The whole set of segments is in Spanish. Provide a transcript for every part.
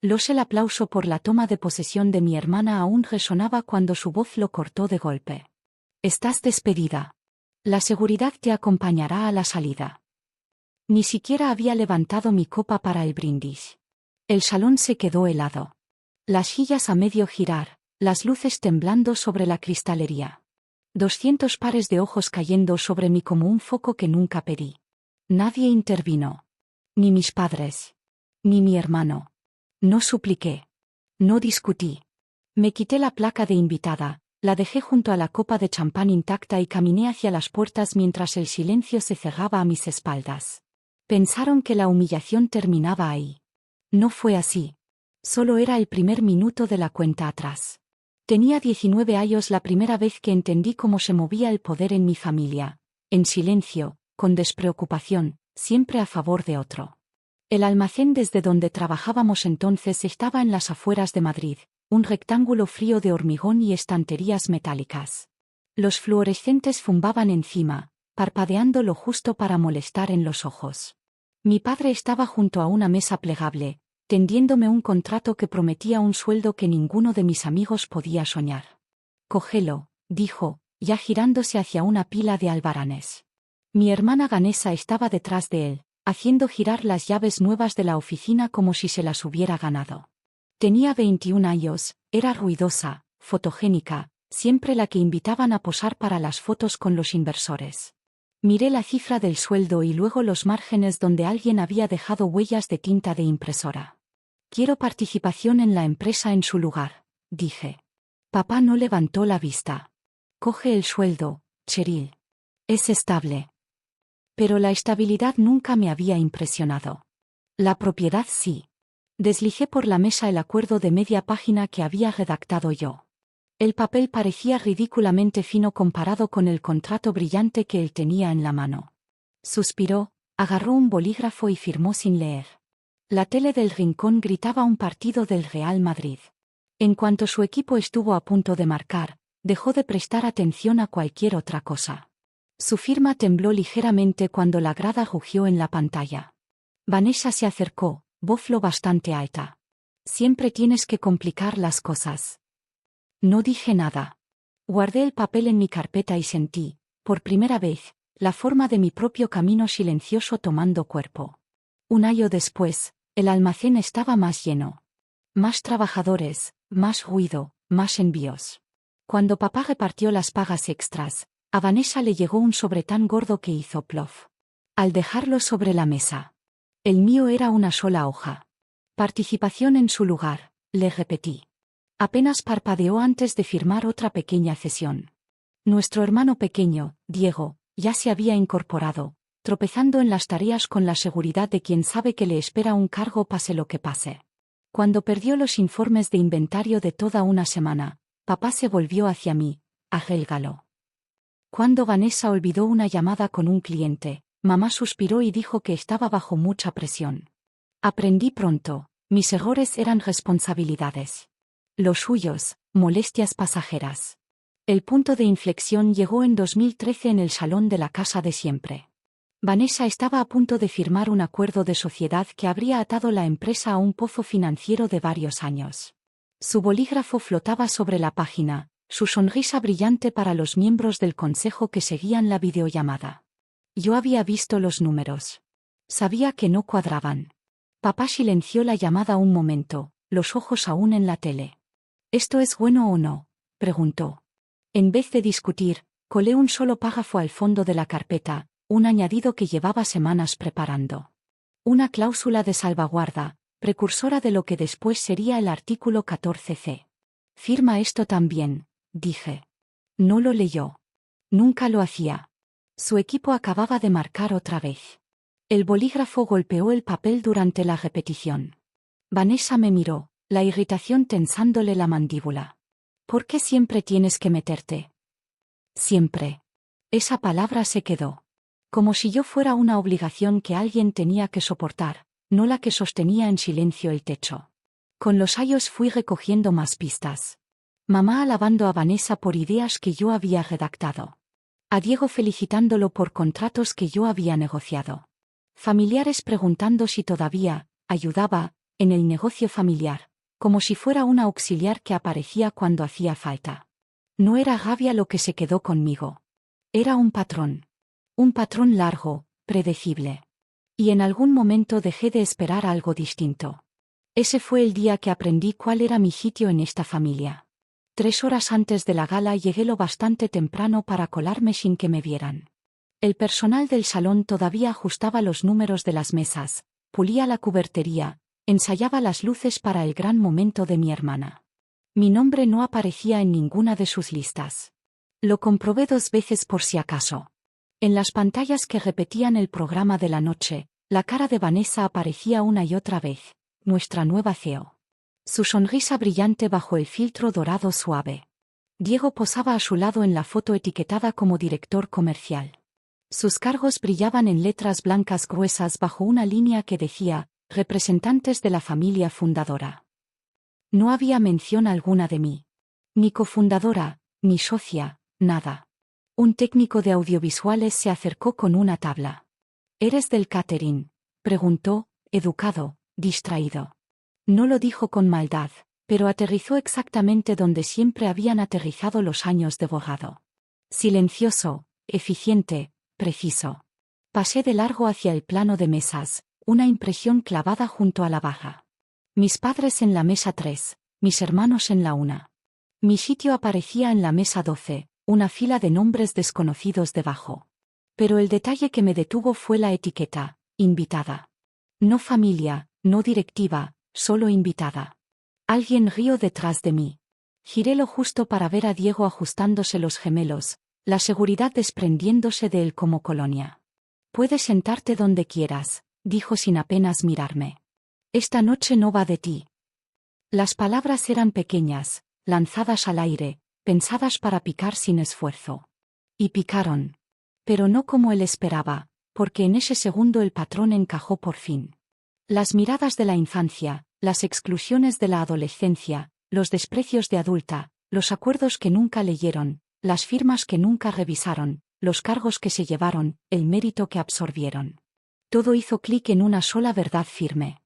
El aplauso por la toma de posesión de mi hermana aún resonaba cuando su voz lo cortó de golpe. Estás despedida. La seguridad te acompañará a la salida. Ni siquiera había levantado mi copa para el brindis. El salón se quedó helado. Las sillas a medio girar, las luces temblando sobre la cristalería. 200 pares de ojos cayendo sobre mí como un foco que nunca pedí. Nadie intervino. Ni mis padres. Ni mi hermano. No supliqué. No discutí. Me quité la placa de invitada, la dejé junto a la copa de champán intacta y caminé hacia las puertas mientras el silencio se cerraba a mis espaldas. Pensaron que la humillación terminaba ahí. No fue así. Solo era el primer minuto de la cuenta atrás. Tenía 19 años la primera vez que entendí cómo se movía el poder en mi familia, en silencio, con despreocupación, siempre a favor de otro. El almacén desde donde trabajábamos entonces estaba en las afueras de Madrid, un rectángulo frío de hormigón y estanterías metálicas. Los fluorescentes zumbaban encima, parpadeando lo justo para molestar en los ojos. Mi padre estaba junto a una mesa plegable, tendiéndome un contrato que prometía un sueldo que ninguno de mis amigos podía soñar. Cógelo, dijo, ya girándose hacia una pila de albaranes. Mi hermana Vanessa estaba detrás de él, haciendo girar las llaves nuevas de la oficina como si se las hubiera ganado. Tenía 21 años, era ruidosa, fotogénica, siempre la que invitaban a posar para las fotos con los inversores. Miré la cifra del sueldo y luego los márgenes donde alguien había dejado huellas de tinta de impresora. Quiero participación en la empresa en su lugar, dije. Papá no levantó la vista. Coge el sueldo, Cheryl. Es estable. Pero la estabilidad nunca me había impresionado. La propiedad sí. Deslicé por la mesa el acuerdo de media página que había redactado yo. El papel parecía ridículamente fino comparado con el contrato brillante que él tenía en la mano. Suspiró, agarró un bolígrafo y firmó sin leer. La tele del rincón gritaba un partido del Real Madrid. En cuanto su equipo estuvo a punto de marcar, dejó de prestar atención a cualquier otra cosa. Su firma tembló ligeramente cuando la grada rugió en la pantalla. Vanessa se acercó, voz lo bastante alta. Siempre tienes que complicar las cosas. No dije nada. Guardé el papel en mi carpeta y sentí, por primera vez, la forma de mi propio camino silencioso tomando cuerpo. Un año después, el almacén estaba más lleno. Más trabajadores, más ruido, más envíos. Cuando papá repartió las pagas extras, a Vanessa le llegó un sobre tan gordo que hizo plof. Al dejarlo sobre la mesa. El mío era una sola hoja. Participación en su lugar, le repetí. Apenas parpadeó antes de firmar otra pequeña cesión. Nuestro hermano pequeño, Diego, ya se había incorporado, tropezando en las tareas con la seguridad de quien sabe que le espera un cargo pase lo que pase. Cuando perdió los informes de inventario de toda una semana, papá se volvió hacia mí, agélgalo. Cuando Vanessa olvidó una llamada con un cliente, mamá suspiró y dijo que estaba bajo mucha presión. Aprendí pronto, mis errores eran responsabilidades. Los suyos, molestias pasajeras. El punto de inflexión llegó en 2013 en el salón de la casa de siempre. Vanessa estaba a punto de firmar un acuerdo de sociedad que habría atado la empresa a un pozo financiero de varios años. Su bolígrafo flotaba sobre la página, su sonrisa brillante para los miembros del consejo que seguían la videollamada. Yo había visto los números. Sabía que no cuadraban. Papá silenció la llamada un momento, los ojos aún en la tele. ¿Esto es bueno o no?, preguntó. En vez de discutir, colé un solo párrafo al fondo de la carpeta, un añadido que llevaba semanas preparando. Una cláusula de salvaguarda, precursora de lo que después sería el artículo 14C. Firma esto también, dije. No lo leyó. Nunca lo hacía. Su equipo acababa de marcar otra vez. El bolígrafo golpeó el papel durante la repetición. Vanessa me miró, la irritación tensándole la mandíbula. ¿Por qué siempre tienes que meterte? Siempre. Esa palabra se quedó. Como si yo fuera una obligación que alguien tenía que soportar, no la que sostenía en silencio el techo. Con los años fui recogiendo más pistas. Mamá alabando a Vanessa por ideas que yo había redactado. A Diego felicitándolo por contratos que yo había negociado. Familiares preguntando si todavía ayudaba, en el negocio familiar, como si fuera una auxiliar que aparecía cuando hacía falta. No era Gavia lo que se quedó conmigo. Era un patrón. Un patrón largo, predecible. Y en algún momento dejé de esperar algo distinto. Ese fue el día que aprendí cuál era mi sitio en esta familia. 3 horas antes de la gala llegué lo bastante temprano para colarme sin que me vieran. El personal del salón todavía ajustaba los números de las mesas, pulía la cubertería, ensayaba las luces para el gran momento de mi hermana. Mi nombre no aparecía en ninguna de sus listas. Lo comprobé 2 veces por si acaso. En las pantallas que repetían el programa de la noche, la cara de Vanessa aparecía una y otra vez, nuestra nueva CEO. Su sonrisa brillante bajo el filtro dorado suave. Diego posaba a su lado en la foto etiquetada como director comercial. Sus cargos brillaban en letras blancas gruesas bajo una línea que decía, representantes de la familia fundadora. No había mención alguna de mí. Ni cofundadora, ni socia, nada. Un técnico de audiovisuales se acercó con una tabla. ¿Eres del catering?, preguntó, educado, distraído. No lo dijo con maldad, pero aterrizó exactamente donde siempre habían aterrizado los años de abogado. Silencioso, eficiente, preciso. Pasé de largo hacia el plano de mesas, una impresión clavada junto a la baja. Mis padres en la mesa 3, mis hermanos en la 1. Mi sitio aparecía en la mesa 12, una fila de nombres desconocidos debajo. Pero el detalle que me detuvo fue la etiqueta, invitada. No familia, no directiva, solo invitada. Alguien rió detrás de mí. Giré lo justo para ver a Diego ajustándose los gemelos, la seguridad desprendiéndose de él como colonia. Puedes sentarte donde quieras, dijo sin apenas mirarme. Esta noche no va de ti. Las palabras eran pequeñas, lanzadas al aire, pensadas para picar sin esfuerzo. Y picaron. Pero no como él esperaba, porque en ese segundo el patrón encajó por fin. Las miradas de la infancia, las exclusiones de la adolescencia, los desprecios de adulta, los acuerdos que nunca leyeron, las firmas que nunca revisaron, los cargos que se llevaron, el mérito que absorbieron. Todo hizo clic en una sola verdad firme.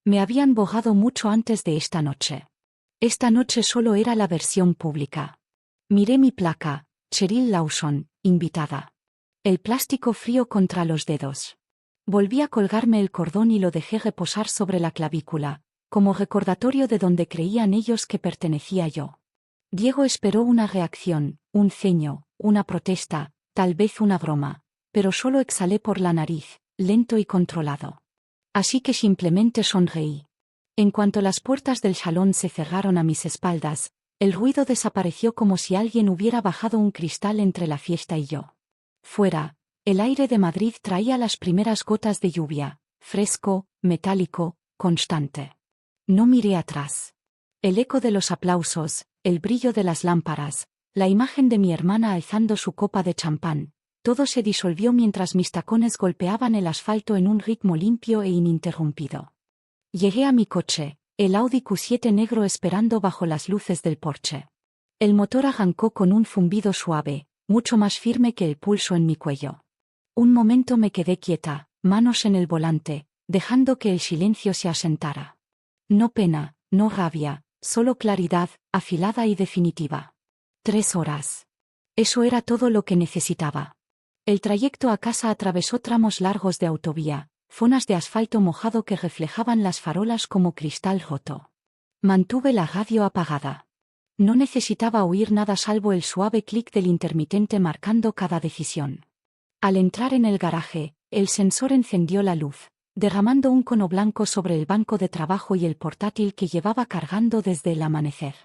Me habían bogado mucho antes de esta noche. Esta noche solo era la versión pública. Miré mi placa, Cheryl Lawson, invitada. El plástico frío contra los dedos. Volví a colgarme el cordón y lo dejé reposar sobre la clavícula, como recordatorio de donde creían ellos que pertenecía yo. Diego esperó una reacción, un ceño, una protesta, tal vez una broma, pero solo exhalé por la nariz, lento y controlado. Así que simplemente sonreí. En cuanto las puertas del salón se cerraron a mis espaldas, el ruido desapareció como si alguien hubiera bajado un cristal entre la fiesta y yo. Fuera, el aire de Madrid traía las primeras gotas de lluvia, fresco, metálico, constante. No miré atrás. El eco de los aplausos, el brillo de las lámparas, la imagen de mi hermana alzando su copa de champán, todo se disolvió mientras mis tacones golpeaban el asfalto en un ritmo limpio e ininterrumpido. Llegué a mi coche, el Audi Q7 negro esperando bajo las luces del porche. El motor arrancó con un zumbido suave, mucho más firme que el pulso en mi cuello. Un momento me quedé quieta, manos en el volante, dejando que el silencio se asentara. No pena, no rabia, solo claridad, afilada y definitiva. 3 horas. Eso era todo lo que necesitaba. El trayecto a casa atravesó tramos largos de autovía, zonas de asfalto mojado que reflejaban las farolas como cristal roto. Mantuve la radio apagada. No necesitaba oír nada salvo el suave clic del intermitente marcando cada decisión. Al entrar en el garaje, el sensor encendió la luz, derramando un cono blanco sobre el banco de trabajo y el portátil que llevaba cargando desde el amanecer.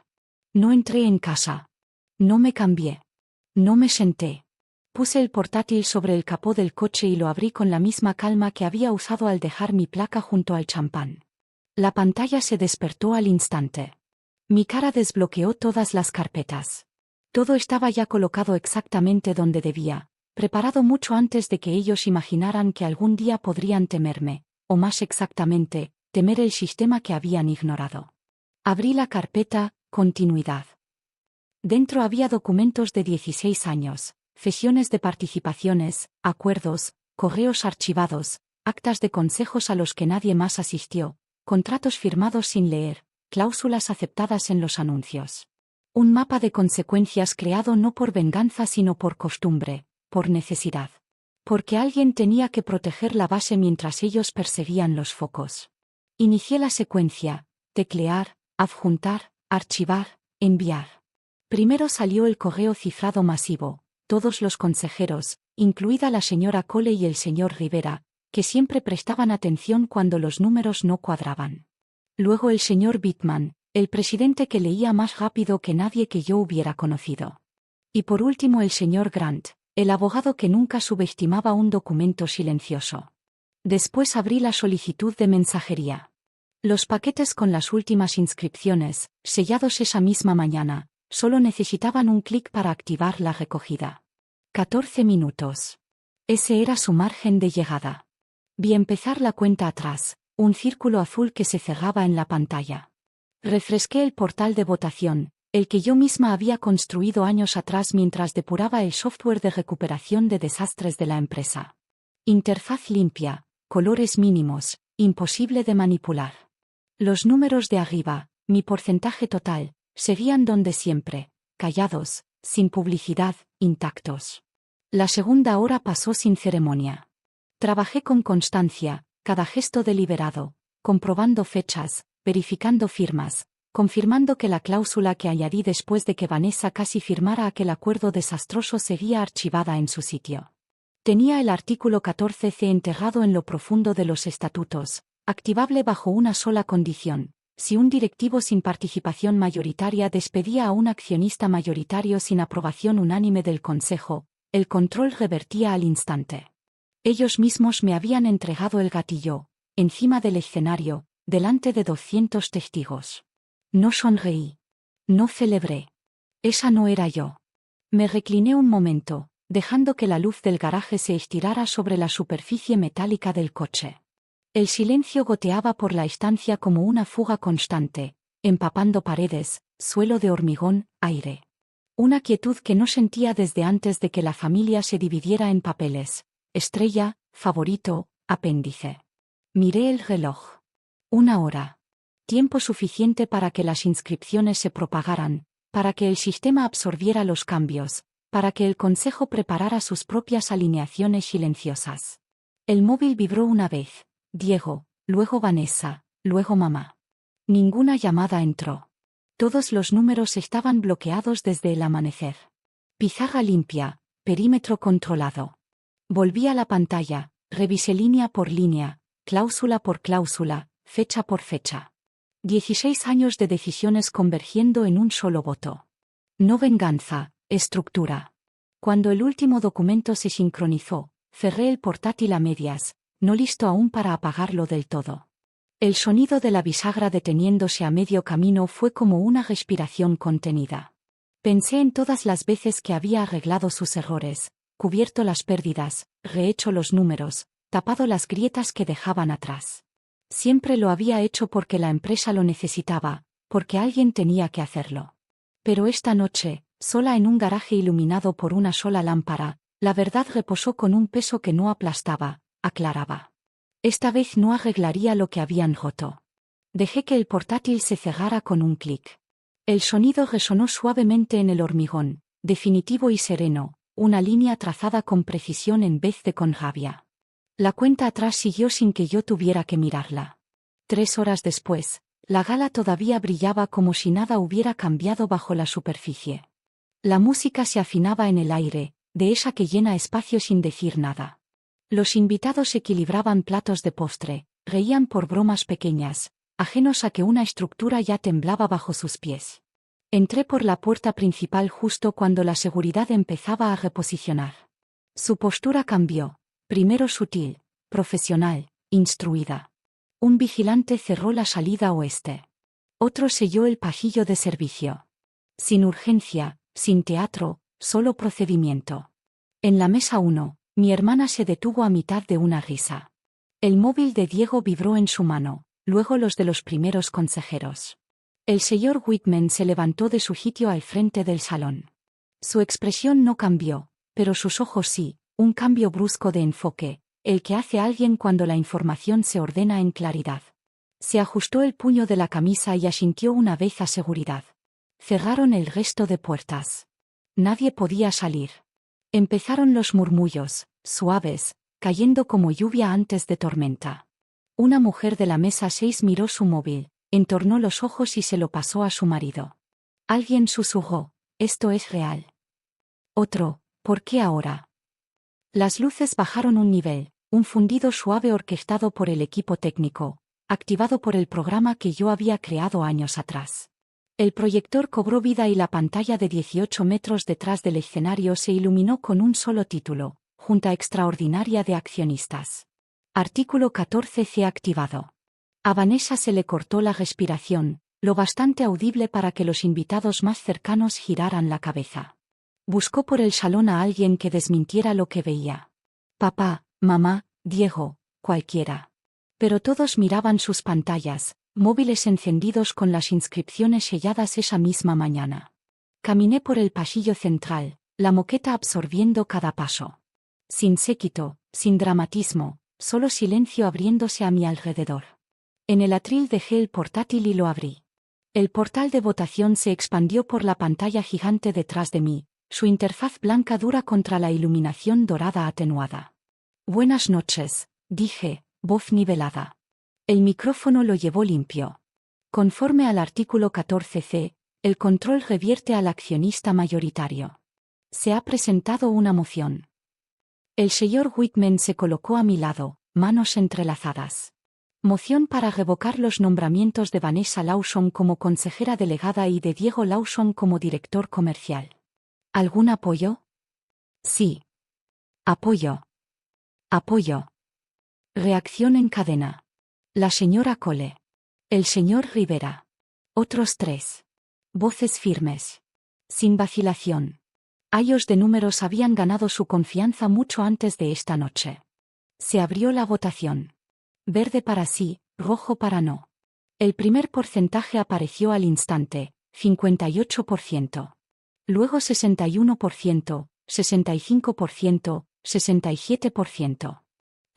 No entré en casa. No me cambié. No me senté. Puse el portátil sobre el capó del coche y lo abrí con la misma calma que había usado al dejar mi placa junto al champán. La pantalla se despertó al instante. Mi cara desbloqueó todas las carpetas. Todo estaba ya colocado exactamente donde debía, preparado mucho antes de que ellos imaginaran que algún día podrían temerme, o más exactamente, temer el sistema que habían ignorado. Abrí la carpeta, continuidad. Dentro había documentos de 16 años, cesiones de participaciones, acuerdos, correos archivados, actas de consejos a los que nadie más asistió, contratos firmados sin leer, cláusulas aceptadas en los anuncios. Un mapa de consecuencias creado no por venganza sino por costumbre, por necesidad. Porque alguien tenía que proteger la base mientras ellos perseguían los focos. Inicié la secuencia: teclear, adjuntar, archivar, enviar. Primero salió el correo cifrado masivo, todos los consejeros, incluida la señora Cole y el señor Rivera, que siempre prestaban atención cuando los números no cuadraban. Luego el señor Bittman, el presidente que leía más rápido que nadie que yo hubiera conocido. Y por último el señor Grant, el abogado que nunca subestimaba un documento silencioso. Después abrí la solicitud de mensajería. Los paquetes con las últimas inscripciones, sellados esa misma mañana, solo necesitaban un clic para activar la recogida. 14 minutos. Ese era su margen de llegada. Vi empezar la cuenta atrás, un círculo azul que se cerraba en la pantalla. Refresqué el portal de votación, el que yo misma había construido años atrás mientras depuraba el software de recuperación de desastres de la empresa. Interfaz limpia, colores mínimos, imposible de manipular. Los números de arriba, mi porcentaje total, seguían donde siempre, callados, sin publicidad, intactos. La segunda hora pasó sin ceremonia. Trabajé con constancia, cada gesto deliberado, comprobando fechas, verificando firmas, confirmando que la cláusula que añadí después de que Vanessa casi firmara aquel acuerdo desastroso seguía archivada en su sitio. Tenía el artículo 14C enterrado en lo profundo de los estatutos, activable bajo una sola condición: si un directivo sin participación mayoritaria despedía a un accionista mayoritario sin aprobación unánime del Consejo, el control revertía al instante. Ellos mismos me habían entregado el gatillo, encima del escenario, delante de 200 testigos. No sonreí. No celebré. Esa no era yo. Me recliné un momento, dejando que la luz del garaje se estirara sobre la superficie metálica del coche. El silencio goteaba por la estancia como una fuga constante, empapando paredes, suelo de hormigón, aire. Una quietud que no sentía desde antes de que la familia se dividiera en papeles: estrella, favorito, apéndice. Miré el reloj. 1 hora. Tiempo suficiente para que las inscripciones se propagaran, para que el sistema absorbiera los cambios, para que el consejo preparara sus propias alineaciones silenciosas. El móvil vibró una vez, Diego, luego Vanessa, luego mamá. Ninguna llamada entró. Todos los números estaban bloqueados desde el amanecer. Pizarra limpia, perímetro controlado. Volví a la pantalla, revisé línea por línea, cláusula por cláusula, fecha por fecha. 16 años de decisiones convergiendo en un solo voto. No venganza, estructura. Cuando el último documento se sincronizó, cerré el portátil a medias, no listo aún para apagarlo del todo. El sonido de la bisagra deteniéndose a medio camino fue como una respiración contenida. Pensé en todas las veces que había arreglado sus errores, cubierto las pérdidas, rehecho los números, tapado las grietas que dejaban atrás. Siempre lo había hecho porque la empresa lo necesitaba, porque alguien tenía que hacerlo. Pero esta noche, sola en un garaje iluminado por una sola lámpara, la verdad reposó con un peso que no aplastaba, aclaraba. Esta vez no arreglaría lo que habían roto. Dejé que el portátil se cerrara con un clic. El sonido resonó suavemente en el hormigón, definitivo y sereno, una línea trazada con precisión en vez de con rabia. La cuenta atrás siguió sin que yo tuviera que mirarla. 3 horas después, la gala todavía brillaba como si nada hubiera cambiado bajo la superficie. La música se afinaba en el aire, de esa que llena espacio sin decir nada. Los invitados equilibraban platos de postre, reían por bromas pequeñas, ajenos a que una estructura ya temblaba bajo sus pies. Entré por la puerta principal justo cuando la seguridad empezaba a reposicionar. Su postura cambió. Primero sutil, profesional, instruida. Un vigilante cerró la salida oeste. Otro selló el pasillo de servicio. Sin urgencia, sin teatro, solo procedimiento. En la mesa 1, mi hermana se detuvo a mitad de una risa. El móvil de Diego vibró en su mano, luego los de los primeros consejeros. El señor Whitman se levantó de su sitio al frente del salón. Su expresión no cambió, pero sus ojos sí. Un cambio brusco de enfoque, el que hace alguien cuando la información se ordena en claridad. Se ajustó el puño de la camisa y asintió una vez a seguridad. Cerraron el resto de puertas. Nadie podía salir. Empezaron los murmullos, suaves, cayendo como lluvia antes de tormenta. Una mujer de la mesa 6 miró su móvil, entornó los ojos y se lo pasó a su marido. Alguien susurró, «Esto es real». Otro, «¿Por qué ahora?». Las luces bajaron un nivel, un fundido suave orquestado por el equipo técnico, activado por el programa que yo había creado años atrás. El proyector cobró vida y la pantalla de 18 metros detrás del escenario se iluminó con un solo título, Junta Extraordinaria de Accionistas. Artículo 14C activado. A Vanessa se le cortó la respiración, lo bastante audible para que los invitados más cercanos giraran la cabeza. Buscó por el salón a alguien que desmintiera lo que veía. Papá, mamá, Diego, cualquiera. Pero todos miraban sus pantallas, móviles encendidos con las inscripciones selladas esa misma mañana. Caminé por el pasillo central, la moqueta absorbiendo cada paso. Sin séquito, sin dramatismo, solo silencio abriéndose a mi alrededor. En el atril dejé el portátil y lo abrí. El portal de votación se expandió por la pantalla gigante detrás de mí, su interfaz blanca dura contra la iluminación dorada atenuada. Buenas noches, dije, voz nivelada. El micrófono lo llevó limpio. Conforme al artículo 14C, el control revierte al accionista mayoritario. Se ha presentado una moción. El señor Whitman se colocó a mi lado, manos entrelazadas. Moción para revocar los nombramientos de Vanessa Lawson como consejera delegada y de Diego Lawson como director comercial. ¿Algún apoyo? Sí. Apoyo. Apoyo. Reacción en cadena. La señora Cole. El señor Rivera. Otros 3. Voces firmes. Sin vacilación. Ayos de números habían ganado su confianza mucho antes de esta noche. Se abrió la votación. Verde para sí, rojo para no. El primer porcentaje apareció al instante, 58%. Luego 61%, 65%, 67%.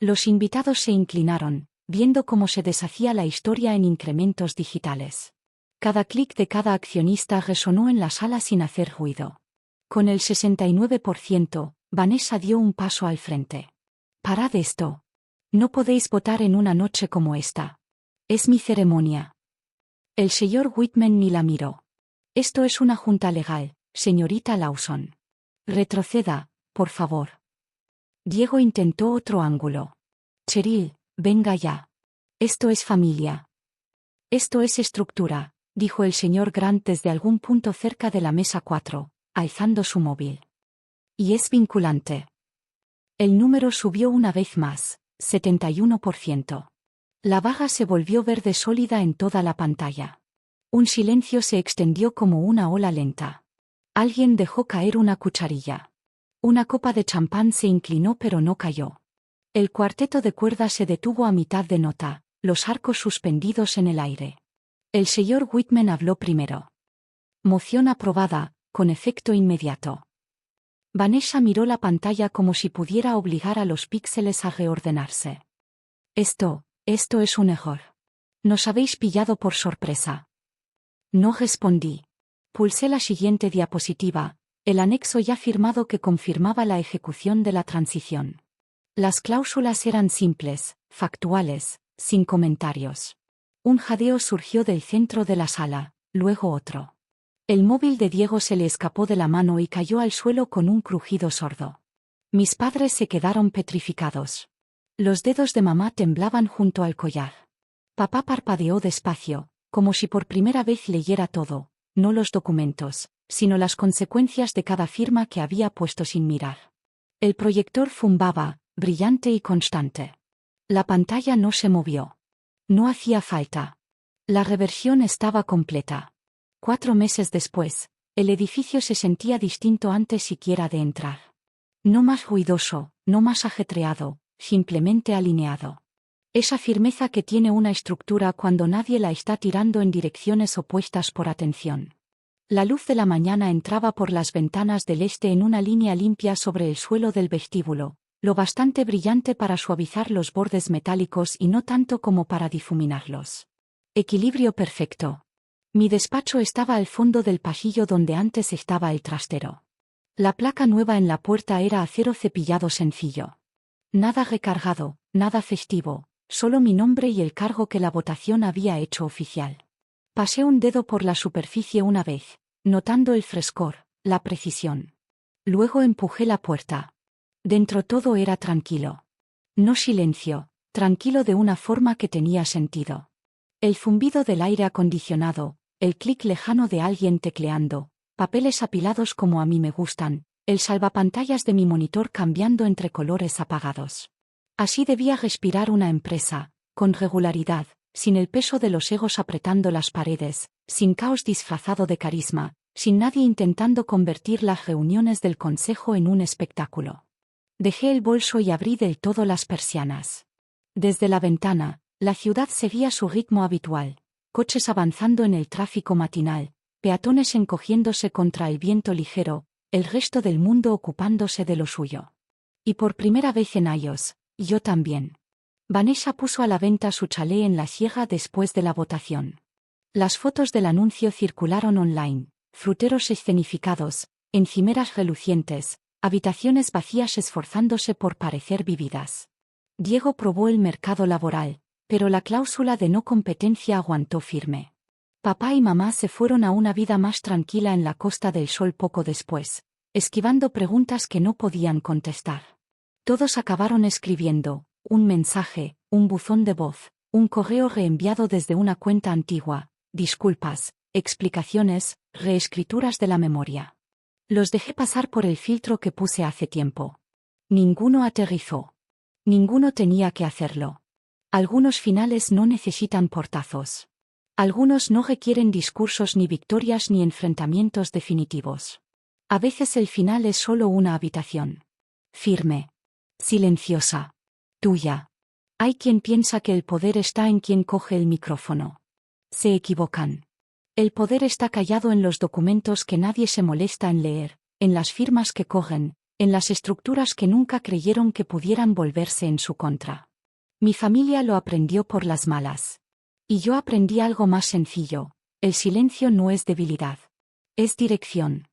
Los invitados se inclinaron, viendo cómo se deshacía la historia en incrementos digitales. Cada clic de cada accionista resonó en la sala sin hacer ruido. Con el 69%, Vanessa dio un paso al frente. «Parad esto. No podéis votar en una noche como esta. Es mi ceremonia». El señor Whitman ni la miró. «Esto es una junta legal, señorita Lawson. Retroceda, por favor». Diego intentó otro ángulo. «Cheryl, venga ya. Esto es familia. Esto es estructura», dijo el señor Grant desde algún punto cerca de la mesa 4, alzando su móvil. «Y es vinculante». El número subió una vez más, 71%. La barra se volvió verde sólida en toda la pantalla. Un silencio se extendió como una ola lenta. Alguien dejó caer una cucharilla. Una copa de champán se inclinó pero no cayó. El cuarteto de cuerdas se detuvo a mitad de nota, los arcos suspendidos en el aire. El señor Whitman habló primero. «Moción aprobada, con efecto inmediato». Vanessa miró la pantalla como si pudiera obligar a los píxeles a reordenarse. Esto es un error. Nos habéis pillado por sorpresa». No respondí. Pulsé la siguiente diapositiva, el anexo ya firmado que confirmaba la ejecución de la transición. Las cláusulas eran simples, factuales, sin comentarios. Un jadeo surgió del centro de la sala, luego otro. El móvil de Diego se le escapó de la mano y cayó al suelo con un crujido sordo. Mis padres se quedaron petrificados. Los dedos de mamá temblaban junto al collar. Papá parpadeó despacio, como si por primera vez leyera todo, no los documentos, sino las consecuencias de cada firma que había puesto sin mirar. El proyector zumbaba, brillante y constante. La pantalla no se movió. No hacía falta. La reversión estaba completa. 4 meses después, el edificio se sentía distinto antes siquiera de entrar. No más ruidoso, no más ajetreado, simplemente alineado. Esa firmeza que tiene una estructura cuando nadie la está tirando en direcciones opuestas por atención. La luz de la mañana entraba por las ventanas del este en una línea limpia sobre el suelo del vestíbulo, lo bastante brillante para suavizar los bordes metálicos y no tanto como para difuminarlos. Equilibrio perfecto. Mi despacho estaba al fondo del pasillo donde antes estaba el trastero. La placa nueva en la puerta era acero cepillado sencillo. Nada recargado, nada festivo, solo mi nombre y el cargo que la votación había hecho oficial. Pasé un dedo por la superficie una vez, notando el frescor, la precisión. Luego empujé la puerta. Dentro todo era tranquilo. No silencio, tranquilo de una forma que tenía sentido. El zumbido del aire acondicionado, el clic lejano de alguien tecleando, papeles apilados como a mí me gustan, el salvapantallas de mi monitor cambiando entre colores apagados. Así debía respirar una empresa, con regularidad, sin el peso de los egos apretando las paredes, sin caos disfrazado de carisma, sin nadie intentando convertir las reuniones del consejo en un espectáculo. Dejé el bolso y abrí del todo las persianas. Desde la ventana, la ciudad seguía su ritmo habitual, coches avanzando en el tráfico matinal, peatones encogiéndose contra el viento ligero, el resto del mundo ocupándose de lo suyo. Y por primera vez en años, yo también. Vanessa puso a la venta su chalet en la sierra después de la votación. Las fotos del anuncio circularon online, fruteros escenificados, encimeras relucientes, habitaciones vacías esforzándose por parecer vividas. Diego probó el mercado laboral, pero la cláusula de no competencia aguantó firme. Papá y mamá se fueron a una vida más tranquila en la Costa del Sol poco después, esquivando preguntas que no podían contestar. Todos acabaron escribiendo, un mensaje, un buzón de voz, un correo reenviado desde una cuenta antigua, disculpas, explicaciones, reescrituras de la memoria. Los dejé pasar por el filtro que puse hace tiempo. Ninguno aterrizó. Ninguno tenía que hacerlo. Algunos finales no necesitan portazos. Algunos no requieren discursos ni victorias ni enfrentamientos definitivos. A veces el final es solo una habitación. Firme. Silenciosa. Tuya. Hay quien piensa que el poder está en quien coge el micrófono. Se equivocan. El poder está callado en los documentos que nadie se molesta en leer, en las firmas que cogen, en las estructuras que nunca creyeron que pudieran volverse en su contra. Mi familia lo aprendió por las malas. Y yo aprendí algo más sencillo: el silencio no es debilidad. Es dirección.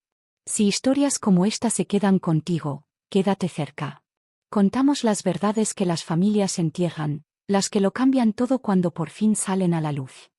Si historias como esta se quedan contigo, quédate cerca. Contamos las verdades que las familias entierran, las que lo cambian todo cuando por fin salen a la luz.